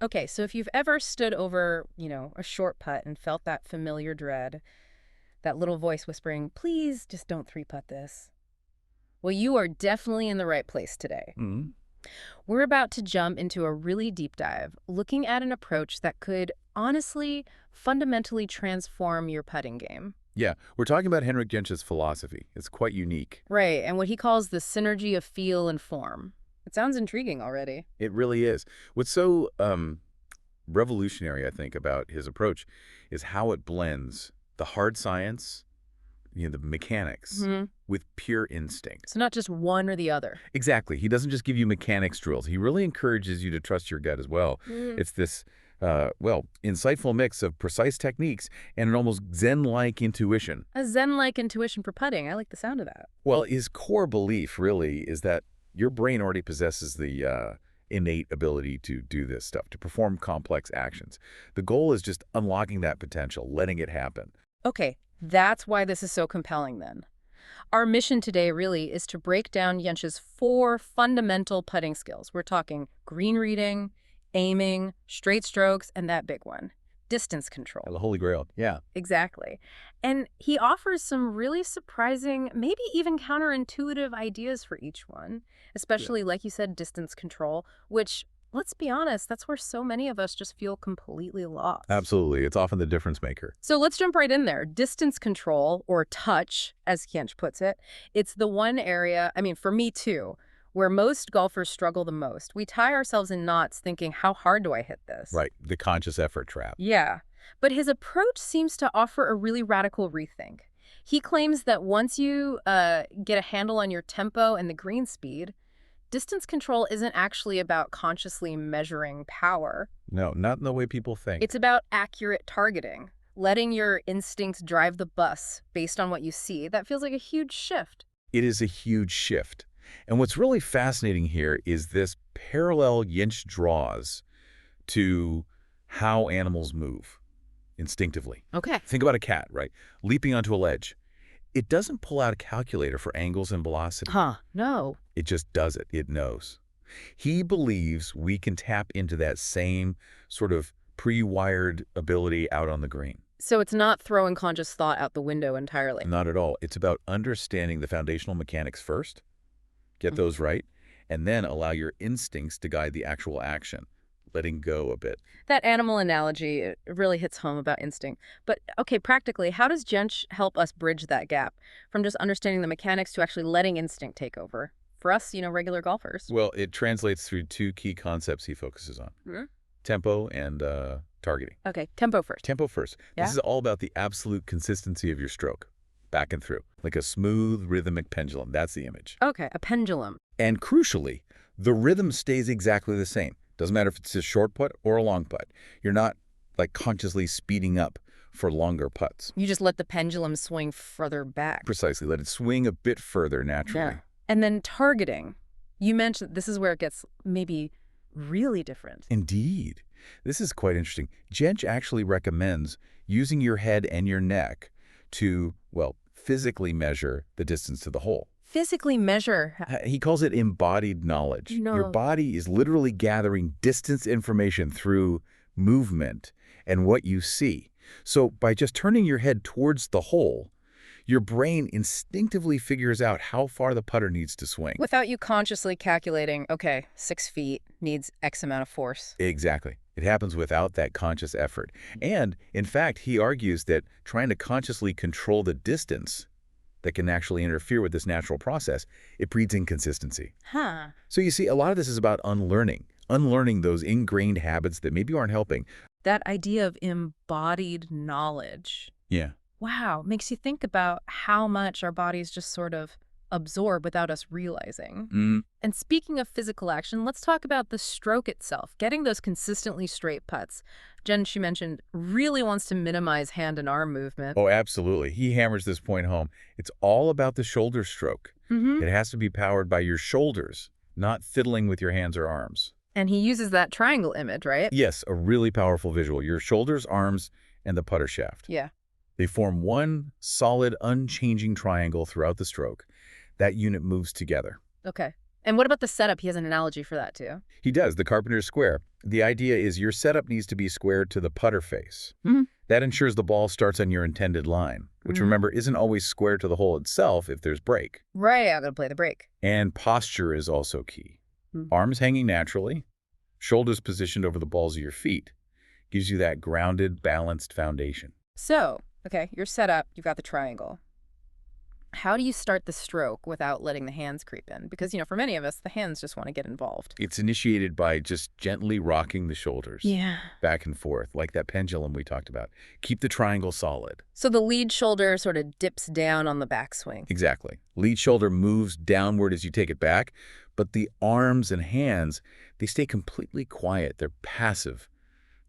Okay, so if you've ever stood over, a short putt and felt that familiar dread, that little voice whispering, please just don't three-putt this. Well, you are definitely in the right place today. Mm. We're about to jump into a really deep dive, looking at an approach that could, honestly, fundamentally transform your putting game. Yeah, we're talking about Henrik Jentsch's philosophy. It's quite unique. Right, and what he calls the synergy of feel and form. It sounds intriguing already. It really is. What's so revolutionary, I think, about his approach is how it blends the hard science, the mechanics, Hmm. with pure instinct. So not just one or the other. Exactly. He doesn't just give you mechanics drills. He really encourages you to trust your gut as well. Mm. It's this, insightful mix of precise techniques and an almost Zen-like intuition. A Zen-like intuition for putting. I like the sound of that. Well, his core belief really is that your brain already possesses the innate ability to do this stuff, to perform complex actions. The goal is just unlocking that potential, letting it happen. Okay, that's why this is so compelling then. Our mission today really is to break down Jentsch's 4 fundamental putting skills. We're talking green reading, aiming, straight strokes, and that big one, distance control. The Holy Grail. Yeah. Exactly. And he offers some really surprising, maybe even counterintuitive ideas for each one, especially, like you said, distance control, which, let's be honest, that's where so many of us just feel completely lost. Absolutely. It's often the difference maker. So let's jump right in there. Distance control, or touch, as Jentsch puts it, it's the one area, I mean, for me too, where most golfers struggle the most. We tie ourselves in knots thinking, how hard do I hit this? Right. The conscious effort trap. Yeah. But his approach seems to offer a really radical rethink. He claims that once you get a handle on your tempo and the green speed, distance control isn't actually about consciously measuring power. No, not in the way people think. It's about accurate targeting, letting your instincts drive the bus based on what you see. That feels like a huge shift. It is a huge shift. And what's really fascinating here is this parallel Jentsch draws to how animals move instinctively. Okay. Think about a cat, right? Leaping onto a ledge. It doesn't pull out a calculator for angles and velocity. No. It just does it. It knows. He believes we can tap into that same sort of pre-wired ability out on the green. So it's not throwing conscious thought out the window entirely. Not at all. It's about understanding the foundational mechanics first, get those right, and then allow your instincts to guide the actual action, letting go a bit. That animal analogy, it really hits home about instinct. But, okay, practically, how does Jentsch help us bridge that gap from just understanding the mechanics to actually letting instinct take over? For us, regular golfers. Well, it translates through 2 key concepts he focuses on. Tempo and targeting. Okay, tempo first. Tempo first. Yeah? This is all about the absolute consistency of your stroke, back and through, like a smooth rhythmic pendulum. That's the image. Okay, a pendulum. And crucially, the rhythm stays exactly the same. Doesn't matter if it's a short putt or a long putt. You're not consciously speeding up for longer putts. You just let the pendulum swing further back. Precisely. Let it swing a bit further naturally. Yeah. And then targeting. You mentioned this is where it gets maybe really different. Indeed. This is quite interesting. Jentsch actually recommends using your head and your neck to, physically measure the distance to the hole. Physically measure. He calls it embodied knowledge. No. Your body is literally gathering distance information through movement and what you see. So by just turning your head towards the hole, your brain instinctively figures out how far the putter needs to swing. Without you consciously calculating, okay, 6 feet needs X amount of force. Exactly. It happens without that conscious effort. And, in fact, he argues that trying to consciously control the distance that can actually interfere with this natural process, it breeds inconsistency. Huh. So you see, a lot of this is about unlearning those ingrained habits that maybe aren't helping. That idea of embodied knowledge. Yeah. Wow, makes you think about how much our bodies just sort of absorb without us realizing. And speaking of physical action, let's talk about the stroke itself, getting those consistently straight putts. Jentsch, you mentioned, really wants to minimize hand and arm movement. Oh, absolutely. He hammers this point home. It's all about the shoulder stroke. It has to be powered by your shoulders, not fiddling with your hands or arms. And he uses that triangle image, right? Yes, a really powerful visual. Your shoulders, arms, and the putter shaft. Yeah. They form one solid, unchanging triangle throughout the stroke. That unit moves together. Okay. And what about the setup? He has an analogy for that, too. He does, the carpenter's square. The idea is your setup needs to be square to the putter face. That ensures the ball starts on your intended line, which remember isn't always square to the hole itself if there's break. Right, I'm going to play the break. And posture is also key. Arms hanging naturally, shoulders positioned over the balls of your feet. Gives you that grounded, balanced foundation. So, okay, you're set up, you've got the triangle. How do you start the stroke without letting the hands creep in? Because, for many of us, the hands just want to get involved. It's initiated by just gently rocking the shoulders back and forth, like that pendulum we talked about. Keep the triangle solid. So the lead shoulder sort of dips down on the backswing. Exactly. Lead shoulder moves downward as you take it back, but the arms and hands, they stay completely quiet. They're passive,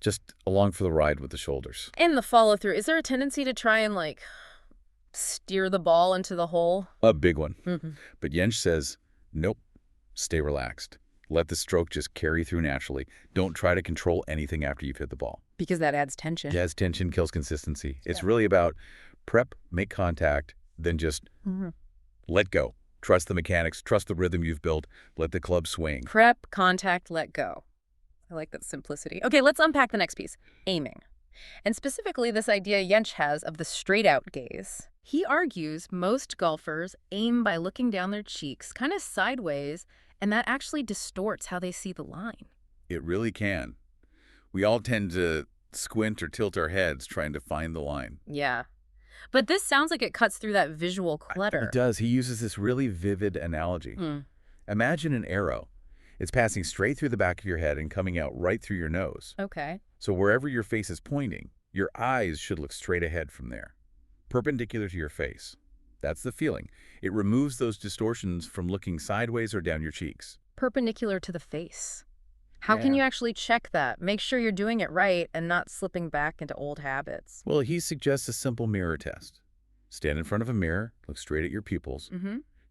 just along for the ride with the shoulders. And the follow-through. Is there a tendency to try and, steer the ball into the hole? A big one. But Jentsch says, nope, stay relaxed. Let the stroke just carry through naturally. Don't try to control anything after you've hit the ball. Because that adds tension. Yes, tension kills consistency. It's really about prep, make contact, then just let go. Trust the mechanics, trust the rhythm you've built, let the club swing. Prep, contact, let go. I like that simplicity. Okay, let's unpack the next piece, aiming. And specifically this idea Jentsch has of the straight-out gaze. He argues most golfers aim by looking down their cheeks, kind of sideways, and that actually distorts how they see the line. It really can. We all tend to squint or tilt our heads trying to find the line. Yeah. But this sounds like it cuts through that visual clutter. It does. He uses this really vivid analogy. Imagine an arrow. It's passing straight through the back of your head and coming out right through your nose. Okay. So wherever your face is pointing, your eyes should look straight ahead from there, perpendicular to your face. That's the feeling. It removes those distortions from looking sideways or down your cheeks. Perpendicular to the face. How can you actually check that? Make sure you're doing it right and not slipping back into old habits. Well, he suggests a simple mirror test. Stand in front of a mirror, look straight at your pupils.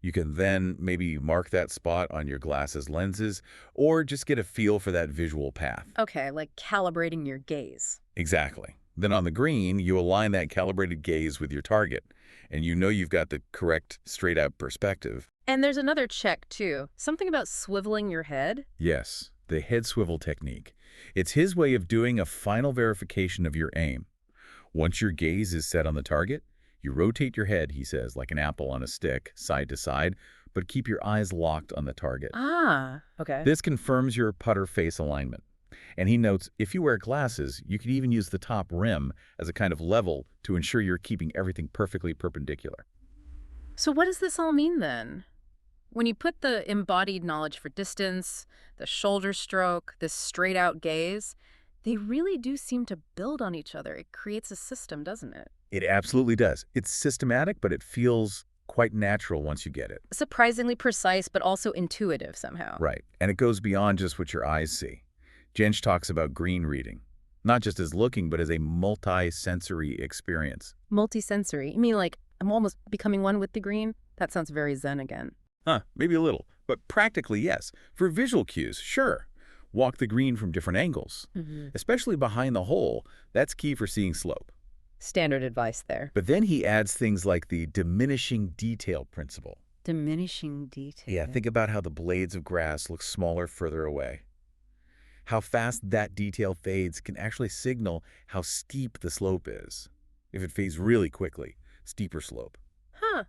You can then maybe mark that spot on your glasses lenses or just get a feel for that visual path. Okay, like calibrating your gaze. Exactly. Then on the green, you align that calibrated gaze with your target, and you know you've got the correct straight-out perspective. And there's another check, too. Something about swiveling your head? Yes, the head swivel technique. It's his way of doing a final verification of your aim. Once your gaze is set on the target, you rotate your head, he says, like an apple on a stick, side to side, but keep your eyes locked on the target. Ah, okay. This confirms your putter face alignment. And he notes, if you wear glasses, you could even use the top rim as a kind of level to ensure you're keeping everything perfectly perpendicular. So what does this all mean, then? When you put the embodied knowledge for distance, the shoulder stroke, this straight-out gaze, they really do seem to build on each other. It creates a system, doesn't it? It absolutely does. It's systematic, but it feels quite natural once you get it. Surprisingly precise, but also intuitive somehow. Right. And it goes beyond just what your eyes see. Jentsch talks about green reading, not just as looking, but as a multi-sensory experience. Multi-sensory? You mean like I'm almost becoming one with the green? That sounds very Zen again. Maybe a little. But practically, yes. For visual cues, sure. Walk the green from different angles, especially behind the hole. That's key for seeing slope. Standard advice there. But then he adds things like the diminishing detail principle. Diminishing detail. Yeah, think about how the blades of grass look smaller further away. How fast that detail fades can actually signal how steep the slope is. If it fades really quickly, steeper slope. Huh.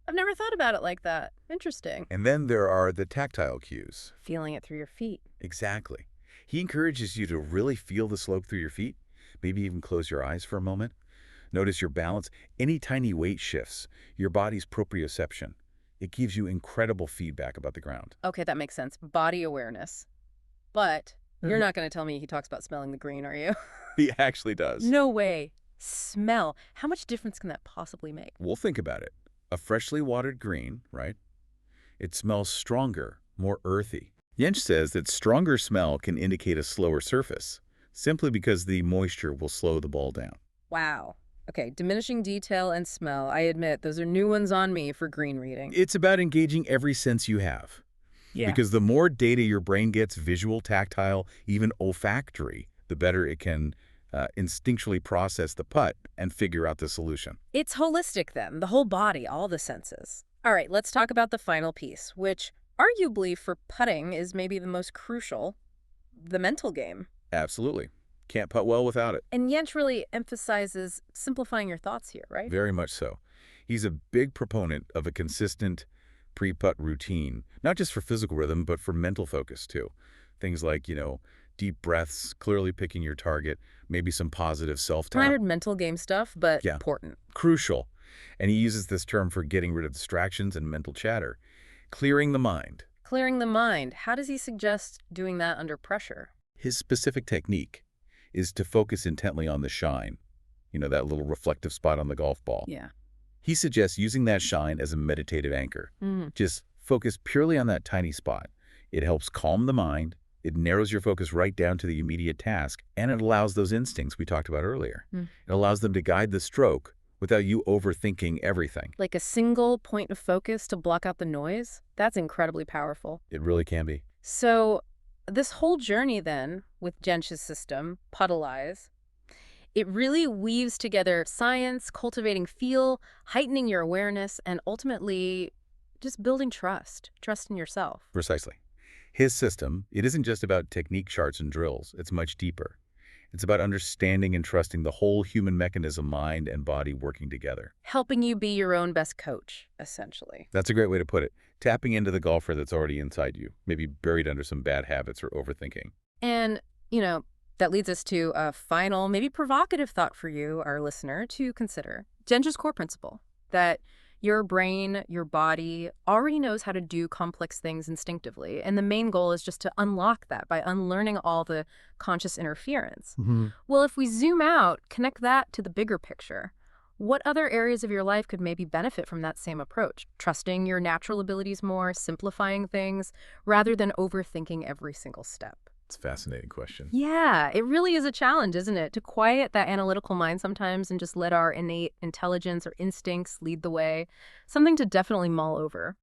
I've never thought about it like that. Interesting. And then there are the tactile cues. Feeling it through your feet. Exactly. He encourages you to really feel the slope through your feet. Maybe even close your eyes for a moment. Notice your balance. Any tiny weight shifts, your body's proprioception. It gives you incredible feedback about the ground. Okay, that makes sense. Body awareness. But you're not going to tell me he talks about smelling the green, are you? He actually does. No way. Smell. How much difference can that possibly make? Well, think about it. A freshly watered green, right? It smells stronger, more earthy. Jentsch says that stronger smell can indicate a slower surface, simply because the moisture will slow the ball down. Wow. Okay, diminishing detail and smell. I admit, those are new ones on me for green reading. It's about engaging every sense you have. Yeah. Because the more data your brain gets, visual, tactile, even olfactory, the better it can instinctually process the putt and figure out the solution. It's holistic then, the whole body, all the senses. All right, let's talk about the final piece, which arguably for putting is maybe the most crucial, the mental game. Absolutely. Can't putt well without it. And Jentsch really emphasizes simplifying your thoughts here, right? Very much so. He's a big proponent of a consistent pre-putt routine, not just for physical rhythm, but for mental focus too. Things like, deep breaths, clearly picking your target, maybe some positive self-talk. Standard mental game stuff, but Yeah. important. Crucial. And he uses this term for getting rid of distractions and mental chatter. Clearing the mind. Clearing the mind. How does he suggest doing that under pressure? His specific technique is to focus intently on the shine, that little reflective spot on the golf ball. Yeah. He suggests using that shine as a meditative anchor. Just focus purely on that tiny spot. It helps calm the mind, it narrows your focus right down to the immediate task, and it allows those instincts we talked about earlier. It allows them to guide the stroke without you overthinking everything. Like a single point of focus to block out the noise? That's incredibly powerful. It really can be. So this whole journey then with Jentsch's system, Puttalyze, it really weaves together science, cultivating feel, heightening your awareness, and ultimately just building trust in yourself. Precisely. His system, it isn't just about technique charts and drills. It's much deeper. It's about understanding and trusting the whole human mechanism, mind and body working together. Helping you be your own best coach, essentially. That's a great way to put it. Tapping into the golfer that's already inside you, maybe buried under some bad habits or overthinking. And, that leads us to a final, maybe provocative thought for you, our listener, to consider. Jentsch's core principle, that your brain, your body already knows how to do complex things instinctively. And the main goal is just to unlock that by unlearning all the conscious interference. Well, if we zoom out, connect that to the bigger picture, what other areas of your life could maybe benefit from that same approach? Trusting your natural abilities more, simplifying things, rather than overthinking every single step. It's a fascinating question. Yeah, it really is a challenge, isn't it? To quiet that analytical mind sometimes and just let our innate intelligence or instincts lead the way. Something to definitely mull over.